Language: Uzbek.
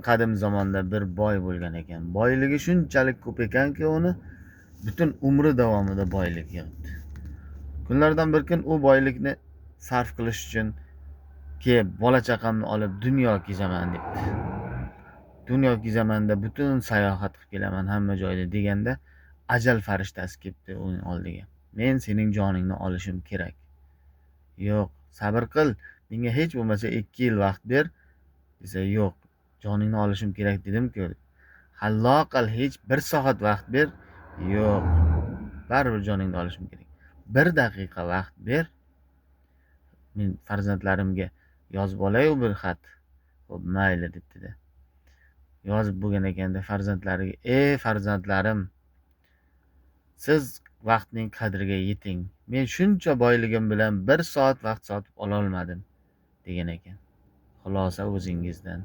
qadim zamonda bir boy bo'lgan ekan. Boyligi shunchalik ko'p ekanki, uni butun umri davomida boylik yig'ibdi. Kunlardan bir kun u boylikni sarf qilish uchun bola chaqamni olib dunyo kezaman debdi. Dunyo kezamanda butun sayohat qilib kelaman hamma joyda deganda, ajal farishtasi kelibdi uning oldiga. Men sening joningni olishim kerak. Yo'q, sabr qil. Menga hech bo'lmasa 2 yil vaqt ber. Desa, yo'q, joningni olishim kerak dedim-ku. Halloqal hech 1 soat vaqt ber. Yo'q, baribir joningni olishim kerak. 1 daqiqa vaqt ber. Men farzandlarimga yozib olay-u bir xat. Xo'p, mayli debdi-da. Yozib bo'lgan ekanda farzandlariga, ey farzandlarim, siz vaqtning qadriga yeting. Men shuncha boyligim bilan 1 soat vaqt sotib ololmadim degan ekan. Xulosa o'zingizdan.